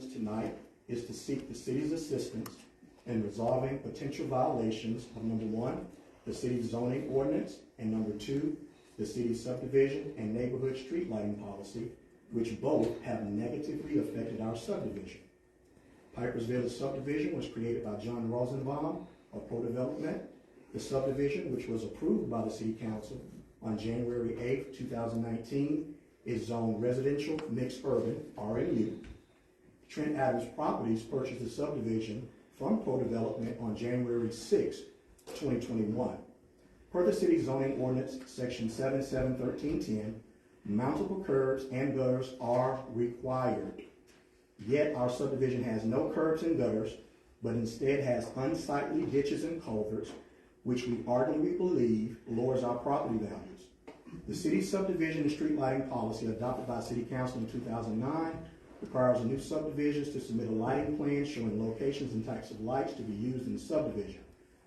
tonight is to seek the city's assistance in resolving potential violations of number one, the city's zoning ordinance, and number two, the city's subdivision and neighborhood street lighting policy, which both have negatively affected our subdivision. Piper's Village subdivision was created by John Rosenbaum of Pro Development. The subdivision, which was approved by the City Council on January 8, 2019, is zoned residential mixed urban, RMU. Trent Adams Properties purchased the subdivision from Pro Development on January 6, 2021. Per the city zoning ordinance, section 771310, mountable curbs and gutters are required. Yet our subdivision has no curbs and gutters, but instead has unsightly ditches and culverts, which we ardently believe lowers our property values. The city's subdivision and street lighting policy adopted by City Council in 2009 requires new subdivisions to submit a lighting plan showing locations and types of lights to be used in the subdivision.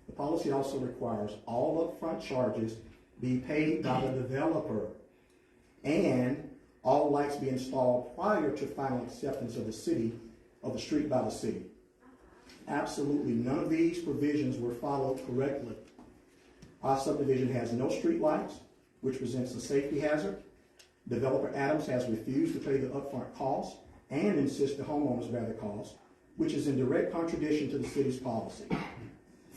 The policy also requires all upfront charges be paid by the developer and all lights be installed prior to final acceptance of the street by the city. Absolutely none of these provisions were followed correctly. Our subdivision has no street lights, which presents a safety hazard. Developer Adams has refused to pay the upfront costs and insists the homeowners bear the cost, which is in direct contradiction to the city's policy.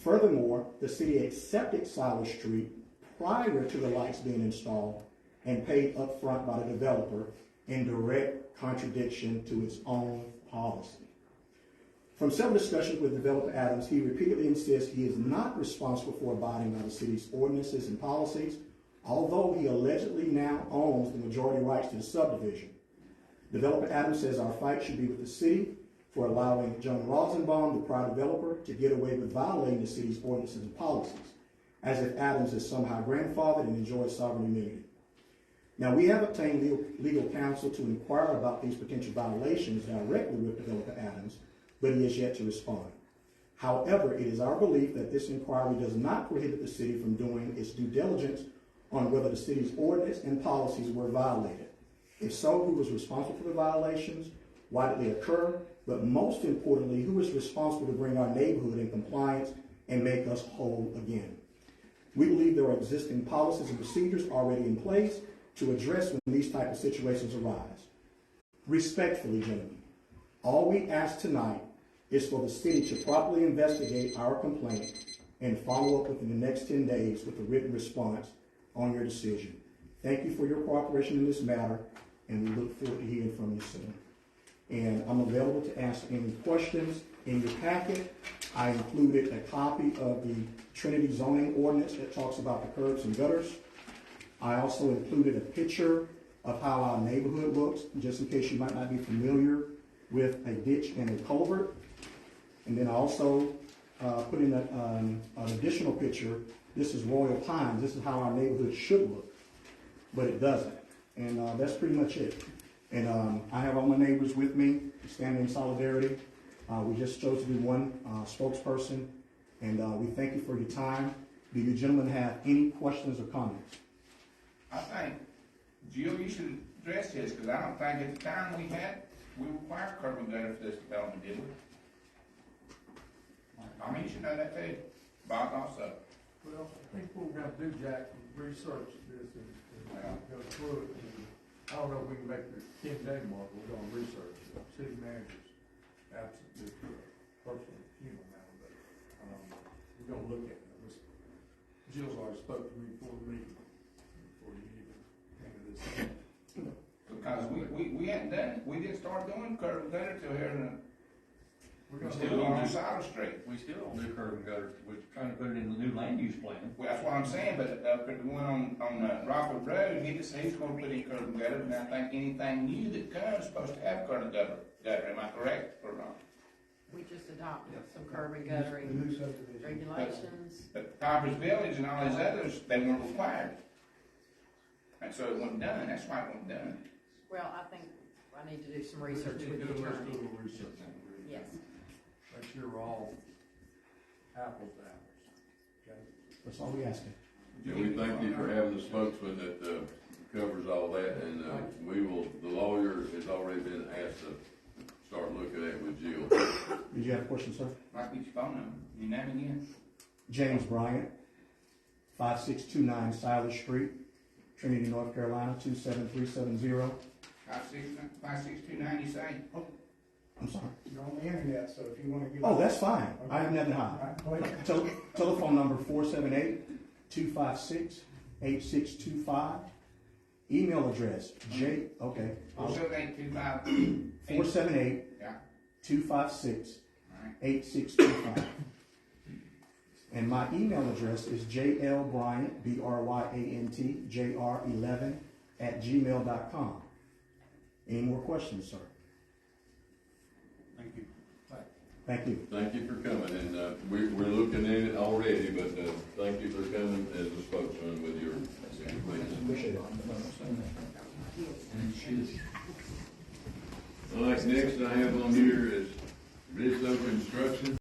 Furthermore, the city accepted Siler Street prior to the lights being installed and paid upfront by the developer in direct contradiction to its own policy. From several discussions with Developer Adams, he repeatedly insists he is not responsible for abiding by the city's ordinances and policies, although he allegedly now owns the majority rights to the subdivision. Developer Adams says our fight should be with the city for allowing John Rosenbaum, the prior developer, to get away with violating the city's ordinances and policies, as if Adams is somehow grandfathered and enjoys sovereign immunity. Now, we have obtained legal counsel to inquire about these potential violations directly with Developer Adams, but he has yet to respond. However, it is our belief that this inquiry does not prohibit the city from doing its due diligence on whether the city's ordinance and policies were violated. If so, who was responsible for the violations? Why did they occur? But most importantly, who is responsible to bring our neighborhood in compliance and make us whole again? We believe there are existing policies and procedures already in place to address when these type of situations arise. Respectfully, gentlemen, all we ask tonight is for the city to properly investigate our complaint and follow up within the next 10 days with a written response on your decision. Thank you for your cooperation in this matter, and we look forward to hearing from you soon. And I'm available to answer any questions. In your packet, I included a copy of the Trinity zoning ordinance that talks about the curbs and gutters. I also included a picture of how our neighborhood looks, just in case you might not be familiar with a ditch and a culvert. And then I also put in an additional picture. This is Royal Pines. This is how our neighborhood should look, but it doesn't. And that's pretty much it. And I have all my neighbors with me, standing in solidarity. We just chose to be one spokesperson, and we thank you for your time. Do you gentlemen have any questions or comments? I think, Jill, you should address this, because I don't think at the time we required curb and gutter for this development, did we? I mean, you should know that too. Bob also. Well, I think what we're going to do, Jack, is research this and go through it. And I don't know if we can make the 10-day mark, but we're going to research it. City managers, absolutely, personal human matter, but we're going to look at it. Jill's already spoke to me before the meeting, before you even came to this. Because we hadn't done it. We didn't start doing curb and gutter till here in We're still on Siler Street. We still don't do curb and gutter. We're trying to put it in the new land use plan. Well, that's what I'm saying, but the one on Rockwood Road, he just he's going to put in curb and gutter, and I think anything new that comes is supposed to have curb and gutter. Am I correct or wrong? We just adopted some curb and guttering regulations. But Piper's Village and all these others, they weren't required. And so it wasn't done. That's why it wasn't done. Well, I think I need to do some research with the attorney. Yes. Make sure we're all apples to apples. Okay? That's all we ask. Yeah, we thank you for having the spokesman that covers all that, and the lawyer has already been asked to start looking at Did you have a question, sir? Like with your phone number, your name again? James Bryant, 5629 Silas Street, Trinity, North Carolina, 27370. 5629, you say? I'm sorry. You're on the internet, so if you wanna give. Oh, that's fine. I have nothing to hide. All right, go ahead. Telephone number 478-256-8625. Email address, okay. 47825. 478-256-8625. Yeah, alright. And my email address is jlbryant, Bryant, jr11@gmail.com. Any more questions, sir? Thank you. Thank you. Thank you for coming, and, we're looking in it already, but, thank you for coming as a spokesman with your, Appreciate it. All right, next I have on here is Rizzo Construction.